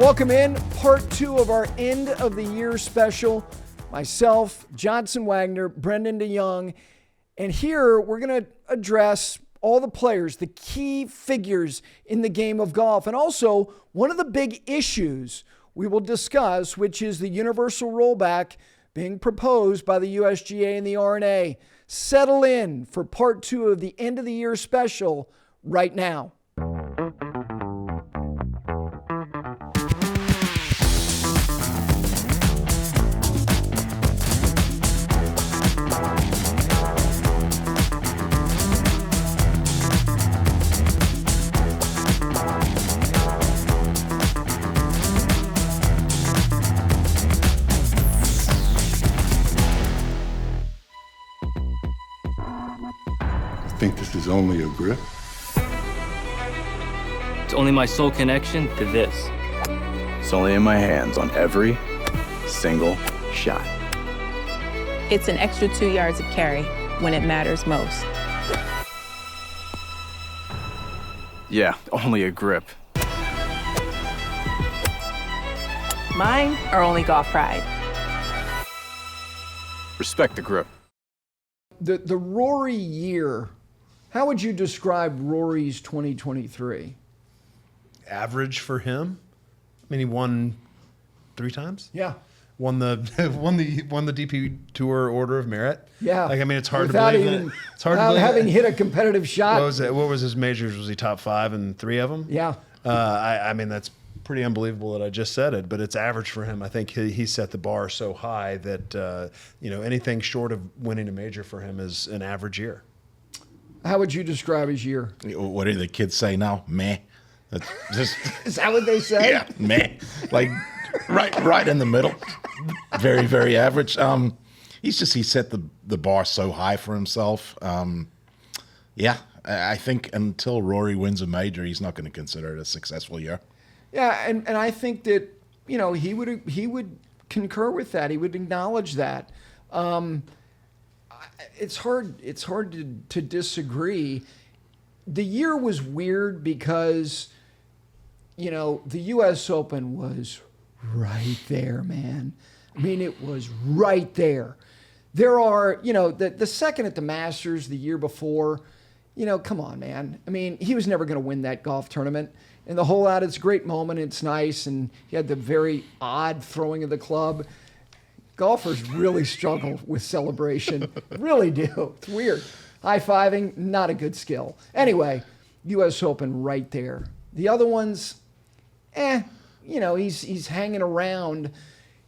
Welcome in, part 2 of our end of the year special. Myself, Johnson Wagner, Brendon de Jonge, and here we're going to address all the players, the key figures in the game of golf, and also one of the big issues we will discuss, which is the universal rollback being proposed by the USGA and the R&A. Settle in for part 2 of the end of the year special right now. I think this is only a grip. It's only my sole connection to this. It's only in my hands on every single shot. It's an extra 2 yards of carry when it matters most. Yeah, only a grip. Mine are only golf pride. Respect the grip. The Rory year, how would you describe Rory's 2023? Average for him. I mean, he won 3 times. Yeah. Won the DP Tour Order of Merit. Yeah. Like, I mean, it's hard Without to believe even, that. It's hard to without believe having that. hit a competitive shot. What was it? What was his majors? Was he top 5 in 3 of them? Yeah. I mean, that's pretty unbelievable that I just said it, but it's average for him. I think he set the bar so high that anything short of winning a major for him is an average year. How would you describe his year? What do the kids say now? Meh. That's just Is that what they say? yeah, meh. Like right in the middle. Very, very average. He set the bar so high for himself. Yeah, I think until Rory wins a major, he's not going to consider it a successful year. Yeah, and I think that he would concur with that. He would acknowledge that. It's hard to disagree. The year was weird because the U.S. Open was right there, man. I mean, it was right there. There are, the second at the Masters the year before, come on, man. I mean, he was never going to win that golf tournament. And the hole out, it's a great moment. It's nice. And he had the very odd throwing of the club. Golfers really struggle with celebration. Really do. It's weird. High-fiving, not a good skill. Anyway, U.S. Open right there. The other ones, he's hanging around.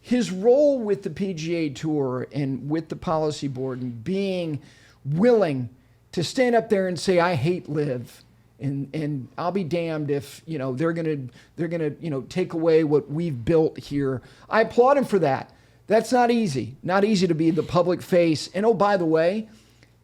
His role with the PGA Tour and with the policy board and being willing to stand up there and say, I hate live. And I'll be damned if they're gonna take away what we've built here. I applaud him for that. That's not easy. Not easy to be the public face. And oh, by the way,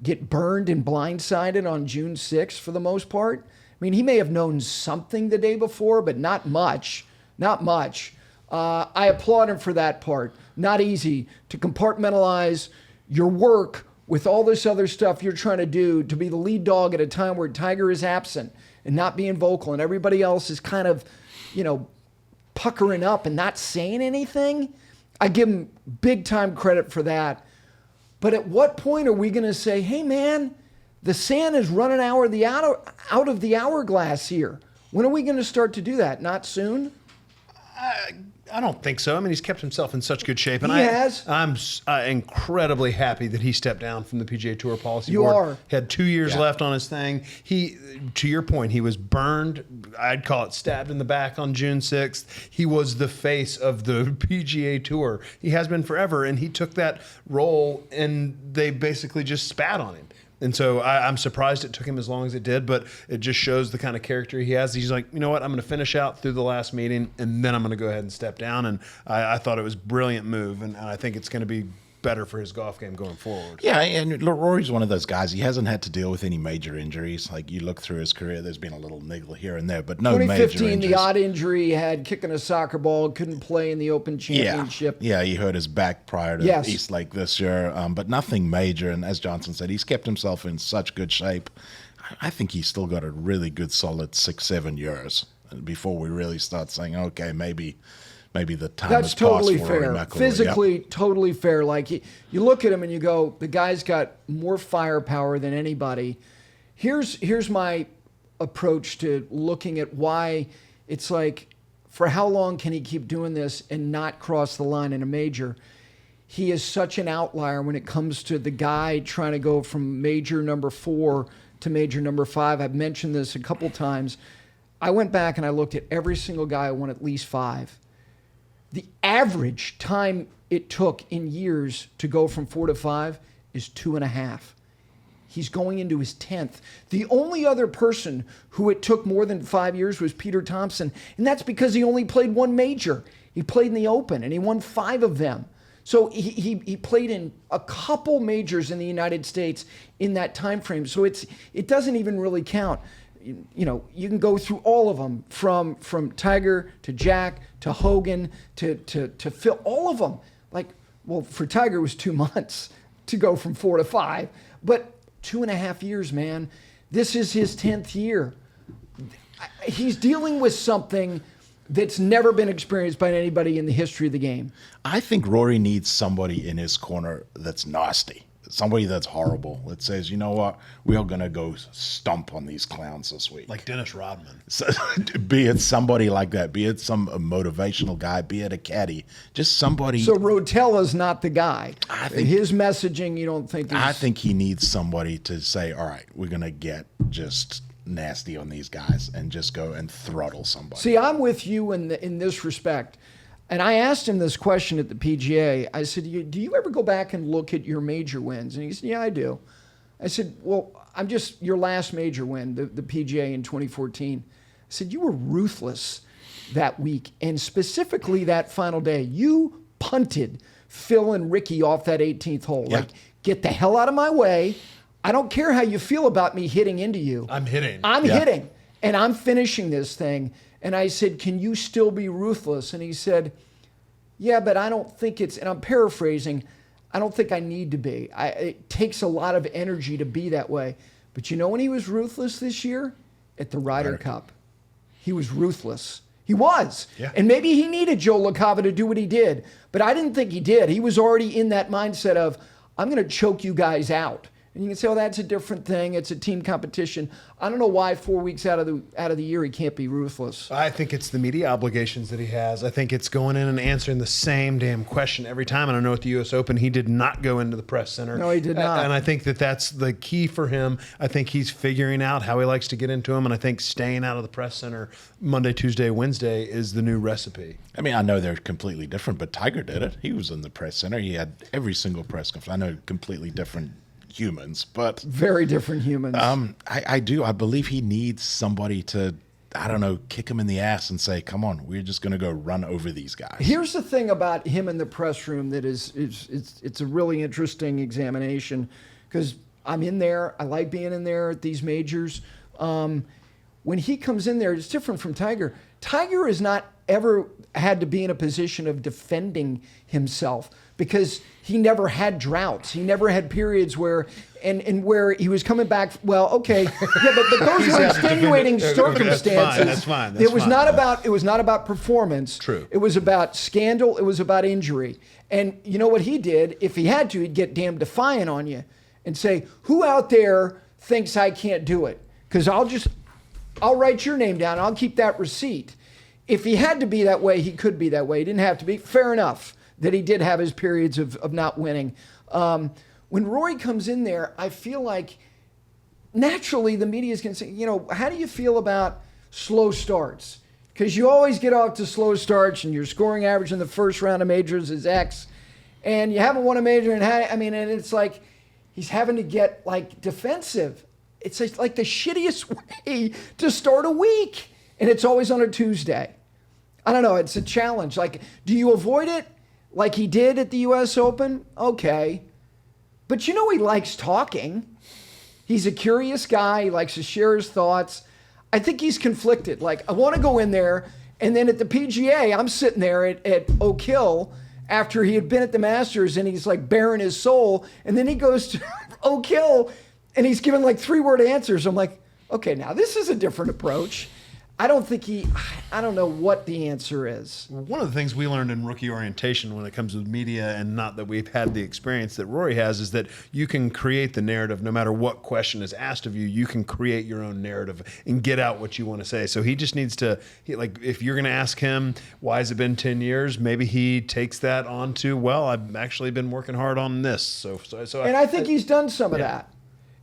get burned and blindsided on June 6th for the most part. I mean, he may have known something the day before, but not much. Not much. I applaud him for that part. Not easy to compartmentalize your work with all this other stuff you're trying to do, to be the lead dog at a time where Tiger is absent and not being vocal and everybody else is kind of, puckering up and not saying anything. I give him big time credit for that. But at what point are we going to say, hey, man, the sand is running out of the hourglass here? When are we going to start to do that? Not soon? I don't think so. I mean, he's kept himself in such good shape. And He has. I'm incredibly happy that he stepped down from the PGA Tour policy You board. are. He had 2 years left on his thing. To your point, he was burned. I'd call it stabbed in the back on June 6th. He was the face of the PGA Tour. He has been forever, and he took that role, and they basically just spat on him. And so I'm surprised it took him as long as it did, but it just shows the kind of character he has. He's like, you know what, I'm going to finish out through the last meeting, and then I'm going to go ahead and step down. And I thought it was a brilliant move, and I think it's going to be better for his golf game going forward. Yeah, and Rory's one of those guys. He hasn't had to deal with any major injuries. Like, you look through his career, there's been a little niggle here and there, but no major injuries. 2015, the odd injury he had kicking a soccer ball, couldn't play in the Open Championship. Yeah, he hurt his back prior to East Lake this year, but nothing major. And as Johnson said, he's kept himself in such good shape. I think he's still got a really good, solid 6-7 years. before we really start saying, okay, maybe the time That's has totally passed for Rory fair. McIlroy. Physically, Yep. totally fair. Like you look at him and you go, the guy's got more firepower than anybody. Here's my approach to looking at why it's like, for how long can he keep doing this and not cross the line in a major? He is such an outlier when it comes to the guy trying to go from major number 4 to major number 5. I've mentioned this a couple times. I went back and I looked at every single guy who won at least 5. The average time it took in years to go from 4 to 5 is 2.5. He's going into his 10th. The only other person who it took more than 5 years was Peter Thompson, and that's because he only played one major. He played in the Open, and he won 5 of them. So he played in a couple majors in the United States in that time frame. So it doesn't even really count. You know, you can go through all of them from Tiger to Jack to Hogan to Phil, all of them. Like, well, for Tiger it was 2 months to go from 4 to 5, but 2.5 years, man. This is his 10th year. He's dealing with something that's never been experienced by anybody in the history of the game. I think Rory needs somebody in his corner that's nasty, somebody that's horrible, that says, you know what, we are going to go stomp on these clowns this week. Like Dennis Rodman. So, be it somebody like that, be it some motivational guy, be it a caddy, just somebody. So Rotella's not the guy. I think his messaging, you don't think is... I think he needs somebody to say, all right, we're going to get just nasty on these guys and just go and throttle somebody. See, I'm with you in this respect. And I asked him this question at the PGA. I said, do you ever go back and look at your major wins? And he said, yeah, I do. I said, well, I'm just your last major win, the PGA in 2014. I said, you were ruthless that week, and specifically that final day. You punted Phil and Ricky off that 18th hole. Yeah. Like, get the hell out of my way. I don't care how you feel about me hitting into you. I'm hitting. I'm hitting, and I'm finishing this thing. And I said, can you still be ruthless? And he said, yeah, but I don't think it's, and I'm paraphrasing, I don't think I need to be. It takes a lot of energy to be that way. But you know when he was ruthless this year? At the Ryder Cup. He was ruthless. He was. Yeah. And maybe he needed Joe LaCava to do what he did. But I didn't think he did. He was already in that mindset of, I'm going to choke you guys out. And you can say, oh, that's a different thing. It's a team competition. I don't know why 4 weeks out of the year he can't be ruthless. I think it's the media obligations that he has. I think it's going in and answering the same damn question every time. And I know at the U.S. Open, he did not go into the press center. No, he did not. And I think that's the key for him. I think he's figuring out how he likes to get into them. And I think staying out of the press center Monday, Tuesday, Wednesday is the new recipe. I mean, I know they're completely different, but Tiger did it. He was in the press center. He had every single press conference. I know completely different humans, but Very different humans. I do. I believe he needs somebody to, I don't know, kick him in the ass and say, come on, we're just going to go run over these guys. Here's the thing about him in the press room that it's a really interesting examination, because I'm in there. I like being in there at these majors. When he comes in there, it's different from Tiger. Tiger has not ever had to be in a position of defending himself because he never had droughts. He never had periods where where he was coming back. Well, okay, yeah, but those were extenuating circumstances. That's fine. It was not about performance. True. It was about scandal. It was about injury. And you know what he did? If he had to, he'd get damn defiant on you and say, "Who out there thinks I can't do it? Because I'll write your name down. I'll keep that receipt." If he had to be that way, he could be that way. He didn't have to be. Fair enough that he did have his periods of not winning. When Rory comes in there, I feel like naturally the media is going to say, you know, how do you feel about slow starts? Because you always get off to slow starts and your scoring average in the first round of majors is X. And you haven't won a major. And it's like he's having to get like defensive. It's like the shittiest way to start a week. And it's always on a Tuesday. I don't know. It's a challenge. Like, do you avoid it like he did at the U.S. Open? Okay. But you know he likes talking. He's a curious guy. He likes to share his thoughts. I think he's conflicted. Like, I want to go in there, and then at the PGA, I'm sitting there at Oak Hill after he had been at the Masters, and he's like bearing his soul, and then he goes to Oak Hill, and he's giving like 3-word answers. I'm like, okay, now this is a different approach. I don't think I don't know what the answer is. One of the things we learned in rookie orientation when it comes to media, and not that we've had the experience that Rory has, is that you can create the narrative no matter what question is asked of you. You can create your own narrative and get out what you want to say. So he just needs to, if you're going to ask him, why has it been 10 years? Maybe he takes that on to, well, I've actually been working hard on this. So and I think he's done some of that.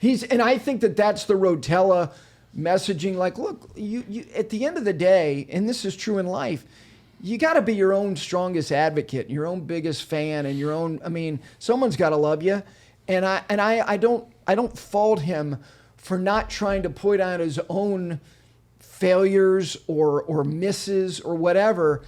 And I think that's the Rotella messaging. Like, look, you at the end of the day, and this is true in life, you got to be your own strongest advocate, your own biggest fan, and your own. I mean, someone's got to love you, and I don't fault him for not trying to point out his own failures or misses or whatever.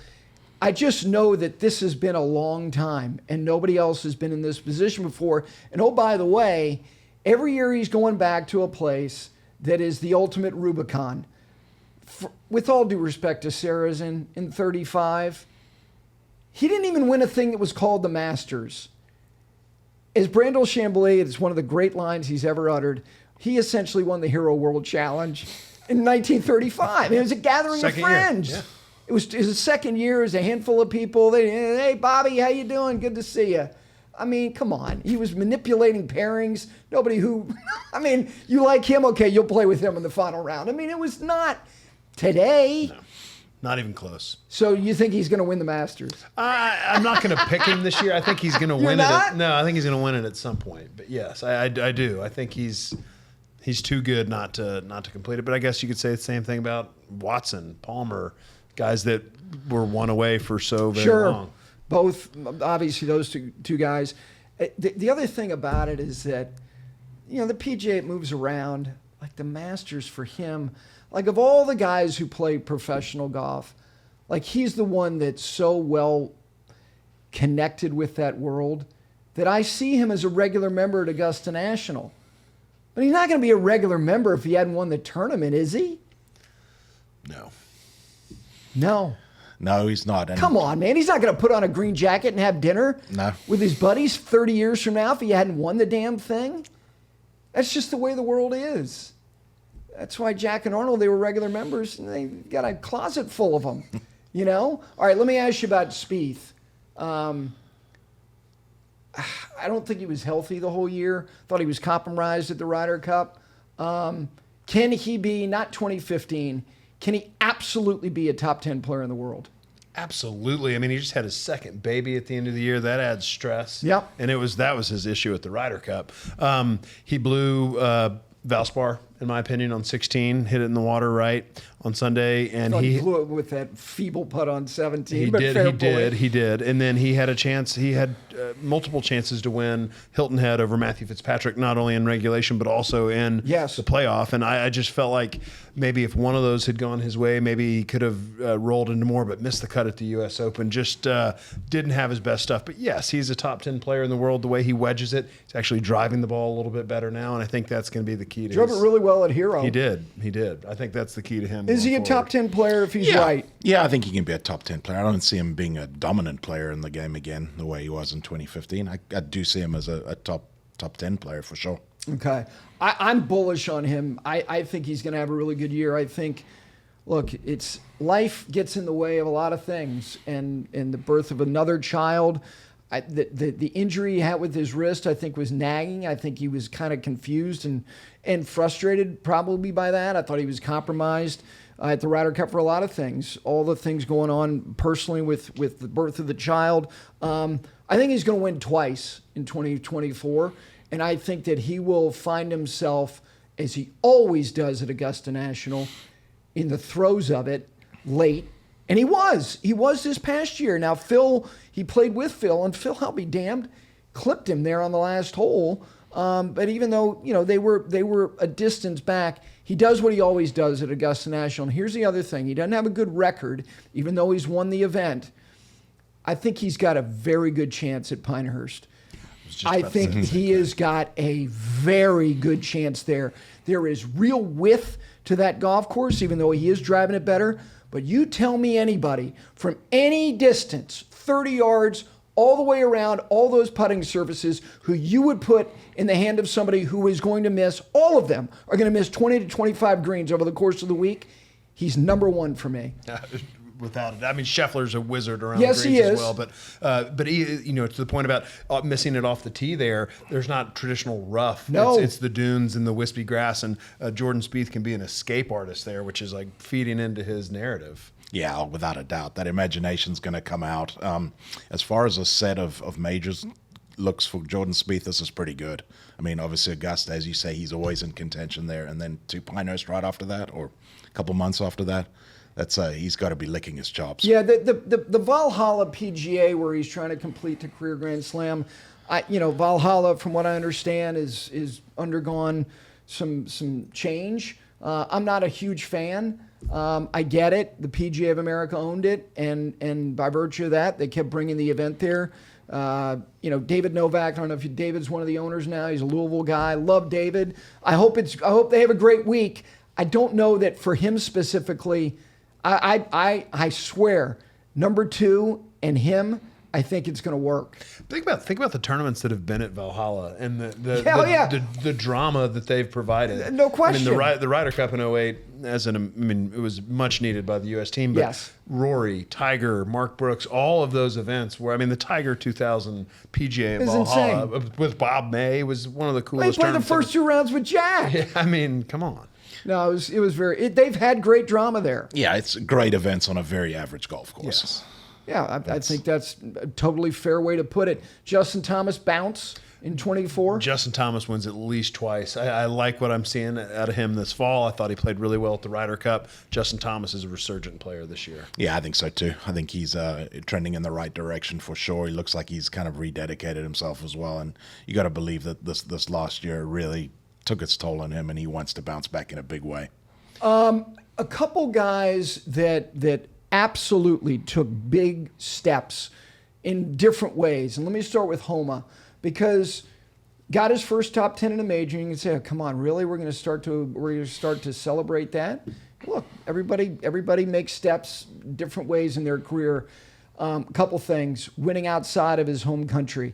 I just know that this has been a long time, and nobody else has been in this position before. And oh, by the way, every year he's going back to a place that is the ultimate Rubicon. With all due respect to Sarah's in 35, he didn't even win a thing that was called the Masters. As Brendon de Jonge, it's one of the great lines he's ever uttered, he essentially won the Hero World Challenge in 1935. It was a gathering of friends. Yeah. It was his second year. It was a handful of people. Hey, Bobby, how you doing? Good to see you. I mean, come on. He was manipulating pairings. Nobody who, I mean, you like him? Okay, you'll play with him in the final round. I mean, it was not today. No, not even close. So you think he's going to win the Masters? I'm not going to pick him this year. I think he's going to win not? it. No, I think he's going to win it at some point. But yes, I do. I think he's too good not to complete it. But I guess you could say the same thing about Watson, Palmer, guys that were one away for so very long. Both, obviously, those two guys. The other thing about it is that, the PGA moves around. Like the Masters for him, like of all the guys who play professional golf, like he's the one that's so well connected with that world that I see him as a regular member at Augusta National. But he's not going to be a regular member if he hadn't won the tournament, is he? No. No, he's not. And come on, man. He's not going to put on a green jacket and have dinner with his buddies 30 years from now if he hadn't won the damn thing. That's just the way the world is. That's why Jack and Arnold, they were regular members, and they got a closet full of them. All right, let me ask you about Spieth. I don't think he was healthy the whole year. Thought he was compromised at the Ryder Cup. Can he be, not 2015, can he absolutely be a top 10 player in the world? Absolutely. I mean, he just had his second baby at the end of the year. That adds stress. Yep. And that was his issue at the Ryder Cup. He blew Valspar, in my opinion, on 16, hit it in the water right on Sunday, and he blew it with that feeble putt on 17. He did. And then he had a chance. He had multiple chances to win Hilton Head over Matthew Fitzpatrick, not only in regulation but also in the playoff. And I just felt like maybe if one of those had gone his way, maybe he could have rolled into more, but missed the cut at the U.S. Open. Just didn't have his best stuff. But yes, he's a top 10 player in the world. The way he wedges it, he's actually driving the ball a little bit better now, and I think that's going to be the key to Drove it really well at Hero. He did. I think that's the key to him. Is he a top 10 player if he's right? Yeah, I think he can be a top 10 player. I don't see him being a dominant player in the game again the way he was in 2015. I do see him as a top 10 player for sure. Okay. I'm bullish on him. I think he's going to have a really good year. I think, look, life gets in the way of a lot of things, and the birth of another child, the injury he had with his wrist, I think, was nagging. I think he was kind of confused and frustrated probably by that. I thought he was compromised at the Ryder Cup for a lot of things, all the things going on personally with the birth of the child. I think he's going to win twice in 2024, and I think that he will find himself, as he always does at Augusta National, in the throes of it late. And he was this past year. Now, he played with Phil, and Phil, I'll be damned, clipped him there on the last hole. But even though, they were a distance back, he does what he always does at Augusta National. And here's the other thing. He doesn't have a good record, even though he's won the event. I think he's got a very good chance at Pinehurst. I think he has got a very good chance there. There is real width to that golf course, even though he is driving it better. But you tell me anybody from any distance, 30 yards, all the way around, all those putting surfaces, who you would put in the hand of somebody who is going to miss, all of them are going to miss 20 to 25 greens over the course of the week. He's number one for me. Without it, I mean Scheffler's a wizard around Yes, the he greens is. as well. But he, to the point about missing it off the tee, there's not traditional rough. No. It's the dunes and the wispy grass, and Jordan Spieth can be an escape artist there, which is like feeding into his narrative. Yeah, without a doubt, that imagination's going to come out. As far as a set of majors looks for Jordan Spieth, this is pretty good. I mean, obviously Augusta, as you say, he's always in contention there, and then to Pinehurst right after that, or a couple months after that. That's he's got to be licking his chops. Yeah, the Valhalla PGA where he's trying to complete the career Grand Slam. Valhalla, from what I understand, is undergone some change. I'm not a huge fan. I get it. The PGA of America owned it, and by virtue of that, they kept bringing the event there. David Novak. I don't know if David's one of the owners now. He's a Louisville guy. Love David. I hope they have a great week. I don't know that for him specifically. I swear, number 2 and him, I think it's going to work. Think about the tournaments that have been at Valhalla and the drama that they've provided. No question. I mean, the Ryder Cup in 08, it was much needed by the U.S. team. But yes. Rory, Tiger, Mark Brooks, all of those events where, the Tiger 2000 PGA at It's Valhalla insane. with Bob May was one of the They coolest played the tournaments. first 2 rounds with Jack. Yeah, come on. No, it was very. They've had great drama there. Yeah, it's great events on a very average golf course. Yes. Yeah, I think that's a totally fair way to put it. Justin Thomas bounce in 24. Justin Thomas wins at least twice. I like what I'm seeing out of him this fall. I thought he played really well at the Ryder Cup. Justin Thomas is a resurgent player this year. Yeah, I think so too. I think he's trending in the right direction for sure. He looks like he's kind of rededicated himself as well, and you got to believe that this last year really took its toll on him, and he wants to bounce back in a big way. A couple guys that absolutely took big steps in different ways, and let me start with Homa, because got his first top 10 in a major. And you can say, oh, "Come on, really? We're going to start to celebrate that?" Look, everybody makes steps different ways in their career. A couple things: winning outside of his home country,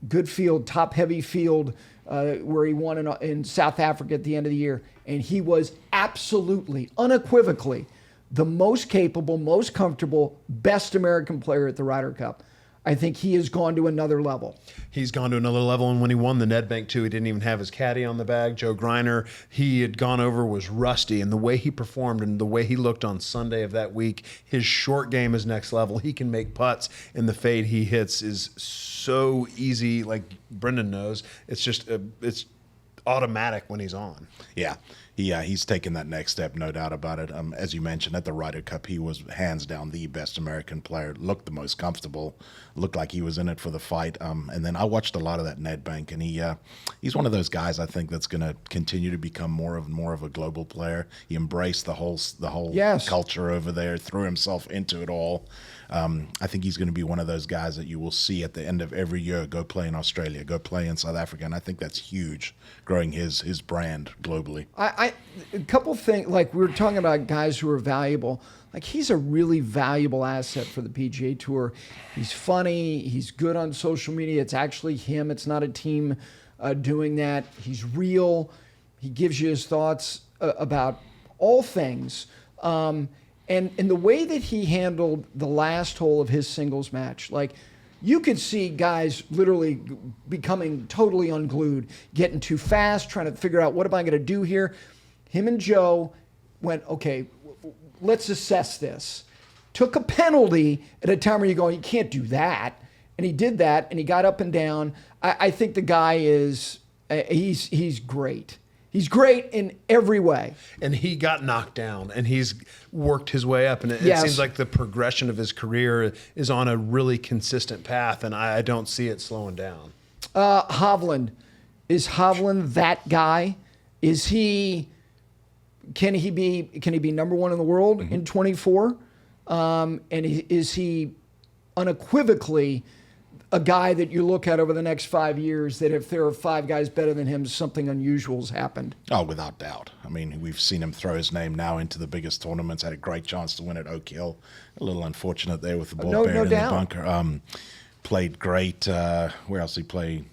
good field, top heavy field. Where he won in South Africa at the end of the year. And he was absolutely, unequivocally, the most capable, most comfortable, best American player at the Ryder Cup. I think he has gone to another level. He's gone to another level, and when he won the Nedbank too, he didn't even have his caddy on the bag. Joe Greiner, he had gone over, was rusty, and the way he performed and the way he looked on Sunday of that week, his short game is next level. He can make putts, and the fade he hits is so easy, like Brendon knows. It's just it's automatic when he's on. Yeah, he's taken that next step, no doubt about it. As you mentioned, at the Ryder Cup, he was hands down the best American player, looked the most comfortable, looked like he was in it for the fight. And then I watched a lot of that Nedbank, and he's one of those guys I think that's going to continue to become more of a global player. He embraced the whole Yes. culture over there, threw himself into it all. I think he's going to be one of those guys that you will see at the end of every year go play in Australia, go play in South Africa, and I think that's huge, growing his brand globally. A couple things, like we were talking about guys who are valuable. Like he's a really valuable asset for the PGA Tour. He's funny. He's good on social media. It's actually him. It's not a team doing that. He's real. He gives you his thoughts about all things. And the way that he handled the last hole of his singles match, like you could see guys literally becoming totally unglued, getting too fast, trying to figure out what am I going to do here. Him and Joe went, okay, let's assess this. Took a penalty at a time where you're going, you can't do that. And he did that, and he got up and down. I think the guy he's great. He's great in every way. And he got knocked down, and he's worked his way up. And it Yes. seems like the progression of his career is on a really consistent path, and I don't see it slowing down. Hovland. Is Hovland that guy? Is he... Can he be number one in the world in 24? Is he unequivocally a guy that you look at over the next 5 years that if there are 5 guys better than him, something unusual's happened? Oh, without doubt. I mean, we've seen him throw his name now into the biggest tournaments. Had a great chance to win at Oak Hill. A little unfortunate there with the ball buried in the bunker. Played great. Where else did he play?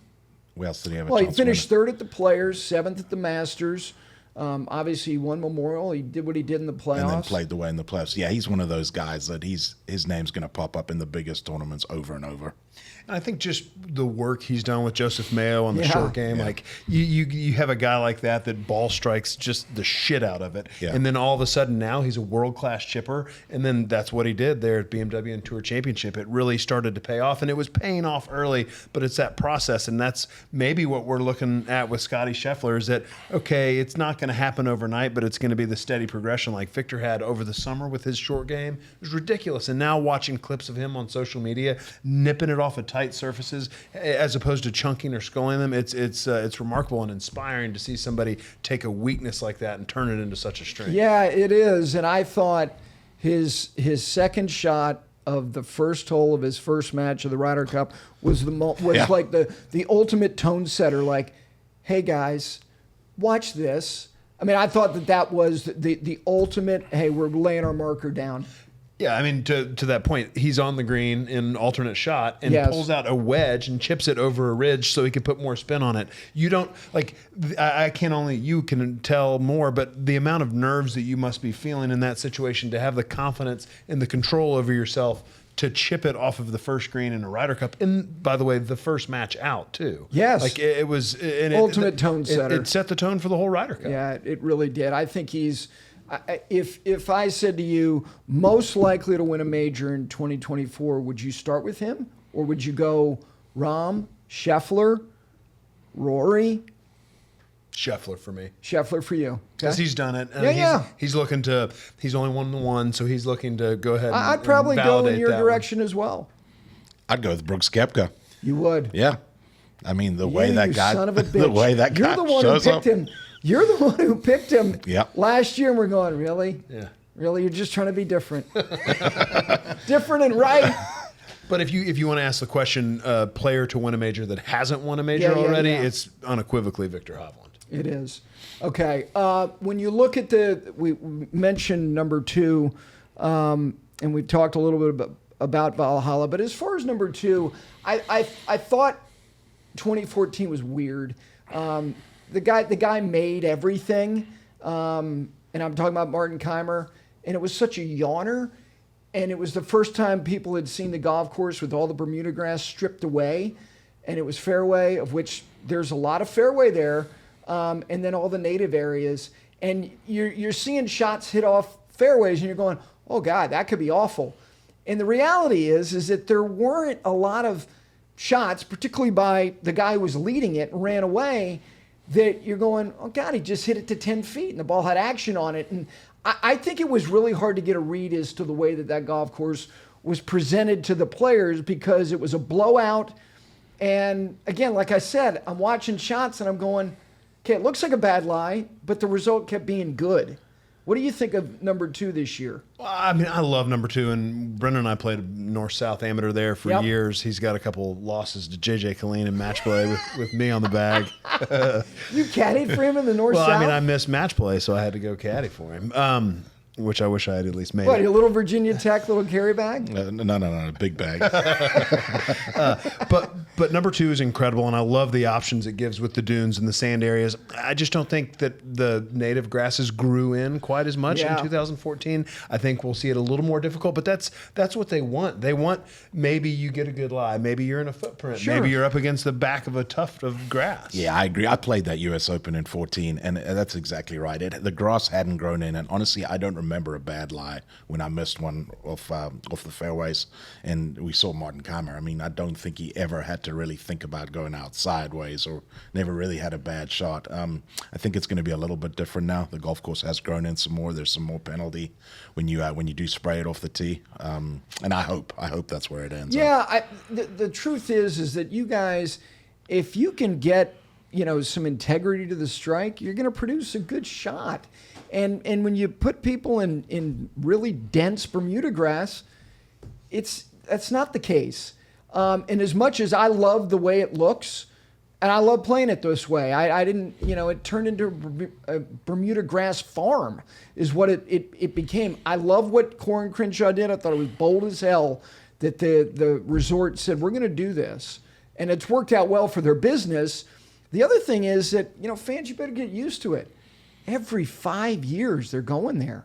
Where else did he have a Well, chance he finished to win? third at the Players, 7th at the Masters. Obviously, he won Memorial. He did what he did in the playoffs. And then played the way in the playoffs. Yeah, he's one of those guys that his name's going to pop up in the biggest tournaments over and over. And I think just the work he's done with Joseph Mayo on the Yeah. short game, Yeah. like you have a guy like that ball strikes just the shit out of it. Yeah. And then all of a sudden now he's a world-class chipper. And then that's what he did there at BMW and Tour Championship. It really started to pay off, and it was paying off early, but it's that process. And that's maybe what we're looking at with Scotty Scheffler is that, okay, it's not going to happen overnight, but it's going to be the steady progression like Victor had over the summer with his short game. It was ridiculous. And now watching clips of him on social media, nipping it off of tight surfaces as opposed to chunking or sculling them, it's remarkable and inspiring to see somebody take a weakness like that and turn it into such a strength. Yeah, it is. And I thought his second shot of the first hole of his first match of the Ryder Cup was like the ultimate tone setter. Like, hey guys, watch this. I mean, I thought that was the ultimate. Hey, we're laying our marker down. Yeah, I mean, to that point, he's on the green in alternate shot and Yes. pulls out a wedge and chips it over a ridge so he can put more spin on it. You don't, like, you can tell more, but the amount of nerves that you must be feeling in that situation to have the confidence and the control over yourself to chip it off of the first green in a Ryder Cup. And, by the way, the first match out, too. Yes. Like, it was... Ultimate tone setter. It set the tone for the whole Ryder Cup. Yeah, it really did. I think he's. If I said to you, most likely to win a major in 2024, would you start with him? Or would you go Rahm, Scheffler, Rory? Scheffler for me. Scheffler for you. Because Okay? he's done it. And Yeah. He's looking to... He's only won the one, so he's looking to go ahead and I'd probably and go in validate your that direction as well. I'd go with Brooks Koepka. You would. Yeah. I mean, the way You that guy, son of a bitch. the way that You're guy the one who shows picked up. him. You're the one who picked him Yep. last year, and we're going, really? Yeah. Really? You're just trying to be different. Different and right. But if you want to ask the question, player to win a major that hasn't won a major Yeah, already, yeah. it's unequivocally Viktor Hovland. It is. Okay. When you look at we mentioned number 2, and we talked a little bit about Valhalla, but as far as number 2, I thought 2014 was weird. The guy made everything, and I'm talking about Martin Keimer, and it was such a yawner. And it was the first time people had seen the golf course with all the Bermuda grass stripped away, and it was fairway, of which there's a lot of fairway there, and then all the native areas. And you're seeing shots hit off fairways, and you're going, oh God, that could be awful. And the reality is that there weren't a lot of shots, particularly by the guy who was leading it and ran away, that you're going, oh God, he just hit it to 10 feet, and the ball had action on it. And I think it was really hard to get a read as to the way that golf course was presented to the players, because it was a blowout. And again, like I said, I'm watching shots and I'm going, okay, it looks like a bad lie, but the result kept being good. What do you think of number 2 this year? Well, I mean, I love number 2, and Brendon and I played North-South Amateur there for Yep. years. He's got a couple losses to J.J. Colleen in match play with me on the bag. You caddied for him in the North Well, South? I mean, I missed match play, so I had to go caddy for him, which I wish I had at least made What, it. a little Virginia Tech little carry bag? No, big bag. But number 2 is incredible, and I love the options it gives with the dunes and the sand areas. I just don't think that the native grasses grew in quite as much Yeah. in 2014. I think we'll see it a little more difficult, but that's what they want. They want, maybe you get a good lie, maybe you're in a footprint, Sure. maybe you're up against the back of a tuft of grass. Yeah, I agree. I played that U.S. Open in 14, and that's exactly right. The grass hadn't grown in, and honestly, I don't remember a bad lie when I missed one off the fairways, and we saw Martin Keimer. I mean, I don't think he ever had to really think about going out sideways, or never really had a bad shot. I think it's going to be a little bit different now. The golf course has grown in some more. There's some more penalty when you do spray it off the tee, and I hope that's where it ends up. Yeah, the truth is that you guys, if you can get some integrity to the strike, you're going to produce a good shot. And when you put people in really dense Bermuda grass, that's not the case. And as much as I love the way it looks, and I love playing it this way, I didn't, it turned into a Bermuda grass farm is what it became. I love what Corin Crenshaw did. I thought it was bold as hell that the resort said, we're going to do this. And it's worked out well for their business. The other thing is that, fans, you better get used to it. every 5 years they're going there.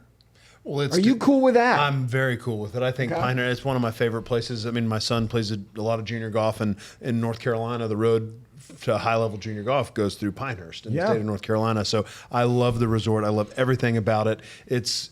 Well, Are you cool with that? I'm very cool with it. I think Okay. Pinehurst is one of my favorite places. I mean, my son plays a lot of junior golf, and in North Carolina, the road to high-level junior golf goes through Pinehurst in the state of North Carolina. So I love the resort. I love everything about it. It's,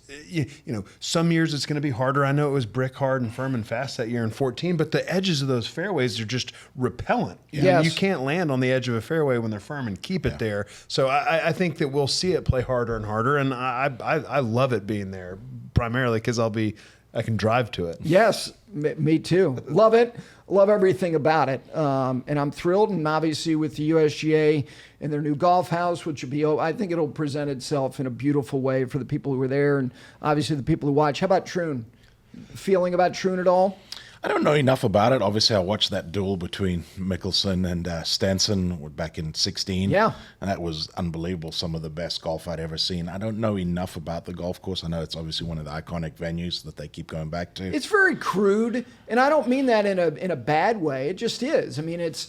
some years it's going to be harder. I know it was brick hard and firm and fast that year in 14, but the edges of those fairways are just repellent. Yes. You can't land on the edge of a fairway when they're firm and keep it there. So I think that we'll see it play harder and harder, and I love it being there, primarily because I can drive to it. Yes, me too. Love it. Love everything about it. And I'm thrilled. And obviously with the USGA and their new golf house, which will be, I think it'll present itself in a beautiful way for the people who are there and obviously the people who watch. How about Troon? Feeling about Troon at all? I don't know enough about it. Obviously, I watched that duel between Mickelson and Stenson back in 16. Yeah. And that was unbelievable. Some of the best golf I'd ever seen. I don't know enough about the golf course. I know it's obviously one of the iconic venues that they keep going back to. It's very crude, and I don't mean that in a bad way. It just is. I mean, it's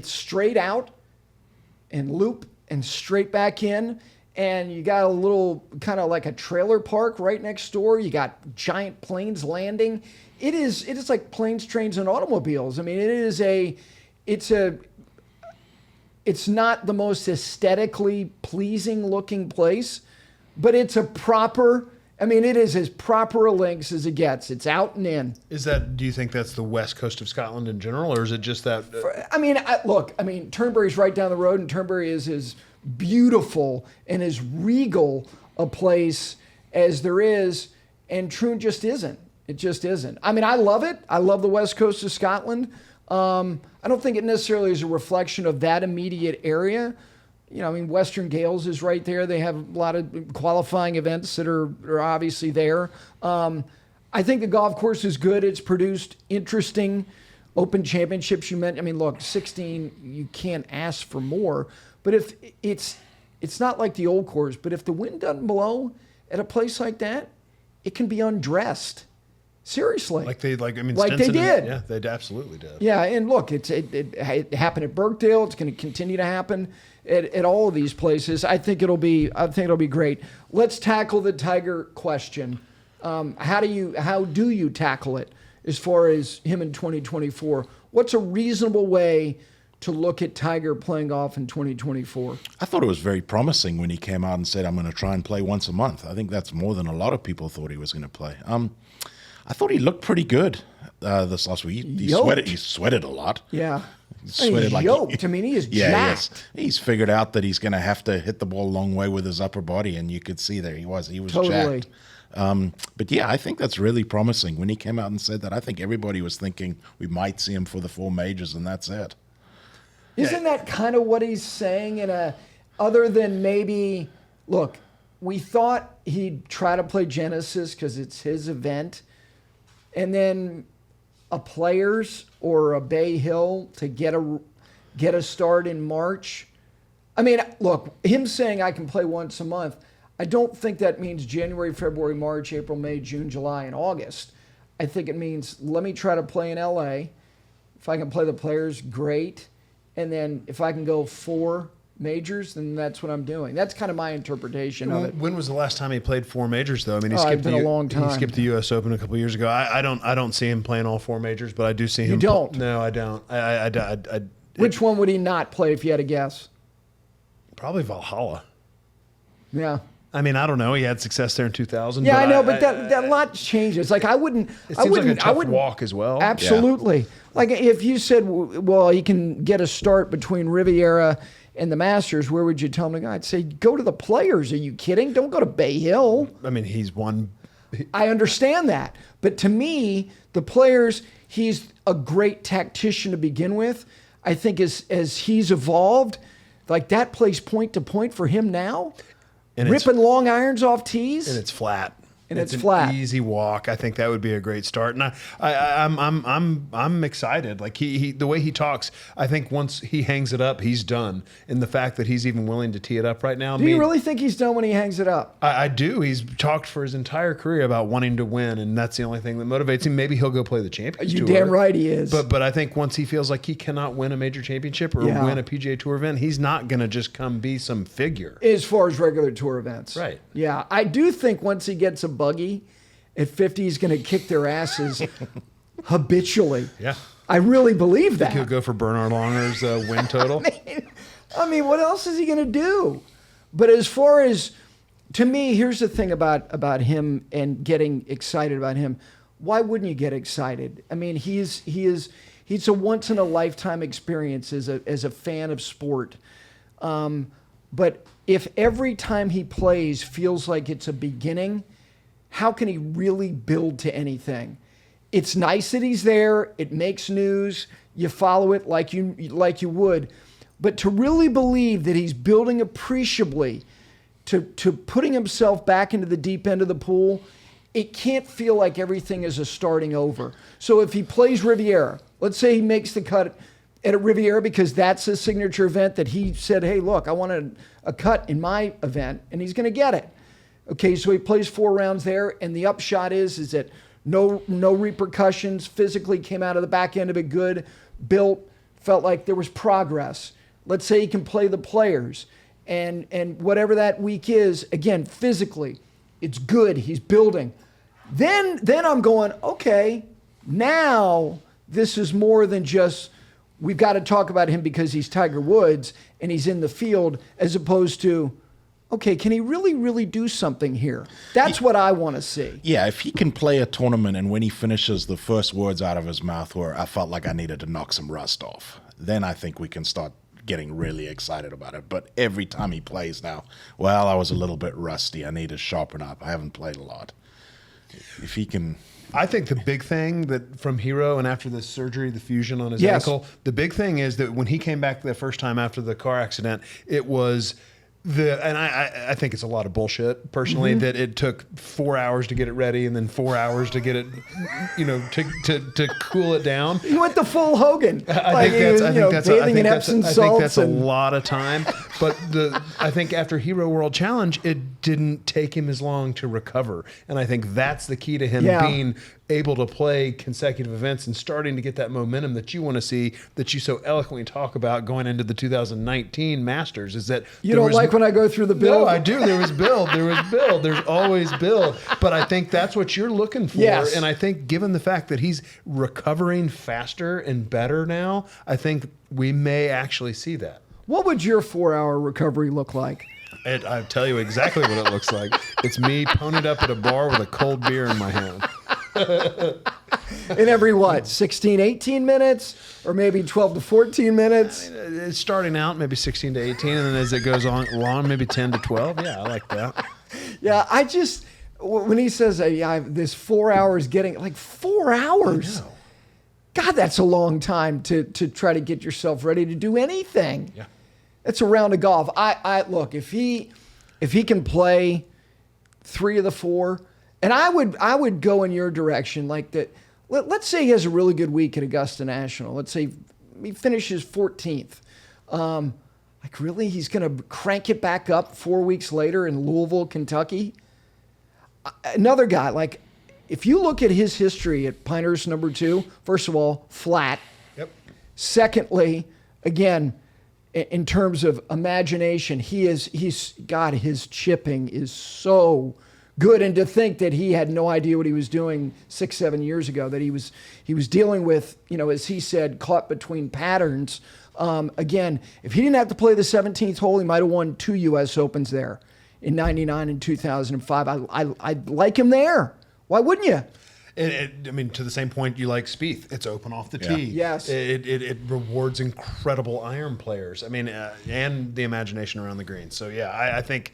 straight out and loop and straight back in, and you got a little kind of like a trailer park right next door. You got giant planes landing. It is like planes, trains, and automobiles. I mean, it's not the most aesthetically pleasing looking place, but it's a proper. I mean, it is as proper a links as it gets. It's out and in. Do you think that's the west coast of Scotland in general, or is it just that? Look, Turnberry's right down the road, and Turnberry is as beautiful and as regal a place as there is, and Troon just isn't. It just isn't. I mean, I love it. I love the west coast of Scotland. I don't think it necessarily is a reflection of that immediate area. Western Gales is right there. They have a lot of qualifying events that are obviously there. I think the golf course is good. It's produced interesting Open Championships. 16, you can't ask for more. But if it's not like the old course, but if the wind doesn't blow at a place like that, it can be undressed. Seriously. Like they did. Yeah, they absolutely did. Yeah, and look, it happened at Birkdale. It's going to continue to happen at all of these places. I think it'll be great. Let's tackle the Tiger question. How do you tackle it as far as him in 2024? What's a reasonable way to look at Tiger playing golf in 2024? I thought it was very promising when he came out and said, I'm going to try and play once a month. I think that's more than a lot of people thought he was going to play. I thought he looked pretty good this last week. He sweated a lot. Yeah. He's yoked. He is jacked. He's figured out that he's going to have to hit the ball a long way with his upper body, and you could see there he was totally jacked. But yeah, I think that's really promising. When he came out and said that, I think everybody was thinking we might see him for the 4 majors, and that's it. Isn't that kind of what he's saying other than maybe, look, we thought he'd try to play Genesis because it's his event, and then a Players or a Bay Hill to get a start in March. I mean, look, him saying I can play once a month, I don't think that means January, February, March, April, May, June, July, and August. I think it means let me try to play in LA. If I can play the Players, great. And then if I can go 4 majors, then that's what I'm doing. That's kind of my interpretation of it. When was the last time he played 4 majors, though? I mean, it's been a long time. He skipped the U.S. Open a couple years ago. I don't see him playing all 4 majors, but I do see him. You don't? No, I don't. Which one would he not play if you had to guess? Probably Valhalla. Yeah. I mean, I don't know. He had success there in 2000. Yeah, I know, but that lot changes. Like I wouldn't. It seems like a tough walk as well. Absolutely. Yeah. Like if you said, well, he can get a start between Riviera and the Masters, where would you tell him to go? I'd say go to the Players. Are you kidding? Don't go to Bay Hill. I mean, he's won. I understand that, but to me, the Players, he's a great tactician to begin with. I think as he's evolved, like that plays point to point for him now. And ripping long irons off tees. And it's flat. and it's an flat. easy walk. I think that would be a great start, and I'm excited. Like he the way he talks, I think once he hangs it up, he's done. And the fact that he's even willing to tee it up right now. Do you really think he's done when he hangs it up? I do. He's talked for his entire career about wanting to win, and that's the only thing that motivates him. Maybe he'll go play the Champions Tour. You damn right he is. But I think once he feels like he cannot win a major championship or win a PGA Tour event, he's not going to just come be some figure. As far as regular tour events. Right. Yeah. I do think once he gets a buggy at 50, he's going to kick their asses habitually. Yeah. I really believe that. He'll go for Bernard Longer's win total. I mean, what else is he going to do? But as far as, to me, here's the thing about him and getting excited about him. Why wouldn't you get excited? I mean, he's a once in a lifetime experience as a fan of sport. But if every time he plays feels like it's a beginning, how can he really build to anything? It's nice that he's there. It makes news. You follow it like you would. But to really believe that he's building appreciably to putting himself back into the deep end of the pool, it can't feel like everything is a starting over. So if he plays Riviera, let's say he makes the cut at a Riviera because that's his signature event that he said, hey, look, I want a cut in my event, and he's going to get it. Okay, so he plays 4 rounds there, and the upshot is that no repercussions, physically came out of the back end of it good, built, felt like there was progress. Let's say he can play the Players, and whatever that week is, again, physically, it's good, he's building. Then I'm going, okay, now this is more than just, we've got to talk about him because he's Tiger Woods and he's in the field, as opposed to, okay, can he really, really do something here? That's what I want to see. Yeah, if he can play a tournament and when he finishes, the first words out of his mouth were, I felt like I needed to knock some rust off, then I think we can start getting really excited about it. But every time he plays now, well, I was a little bit rusty. I need to sharpen up. I haven't played a lot. If he can... I think the big thing that from Hero and after the surgery, the fusion on his Yes. ankle, the big thing is that when he came back the first time after the car accident, it was and I think it's a lot of bullshit personally that it took 4 hours to get it ready and then 4 hours to get it, to cool it down. He went the full Hogan. I think that's a and lot of time. But I think after Hero World Challenge, it didn't take him as long to recover, and I think that's the key to him being able to play consecutive events and starting to get that momentum that you want to see, that you so eloquently talk about going into the 2019 Masters. Is that you don't like when I go through the build? No, I do. There was build. There's always build. But I think that's what you're looking for. Yes. And I think given the fact that he's recovering faster and better now, I think we may actually see that. What would your 4-hour recovery look like? I'll tell you exactly what it looks like. It's me ponied up at a bar with a cold beer in my hand. In every 16, 18 minutes? Or maybe 12 to 14 minutes? It's starting out maybe 16 to 18, and then as it goes on along, maybe 10 to 12. Yeah, I like that. Yeah, I just, when he says this 4 hours getting, like 4 hours? God, that's a long time to try to get yourself ready to do anything. Yeah. It's a round of golf. I look, if he can play 3 of the 4, and I would go in your direction like that. Let's say he has a really good week at Augusta National. Let's say he finishes 14th. Like really, he's going to crank it back up 4 weeks later in Louisville, Kentucky. Another guy, like if you look at his history at Pinehurst number 2, first of all, flat. Yep. Secondly, again, in terms of imagination, he's got his chipping is so good, and to think that he had no idea what he was doing 6-7 years ago, that he was dealing with, as he said, caught between patterns. Again, if he didn't have to play the 17th hole, he might have won 2 U.S. Opens there in '99 and 2005. I like him there. Why wouldn't you? I mean, to the same point, you like Spieth. It's open off the tee. Yes. It rewards incredible iron players. I mean, and the imagination around the green. So, yeah, I think,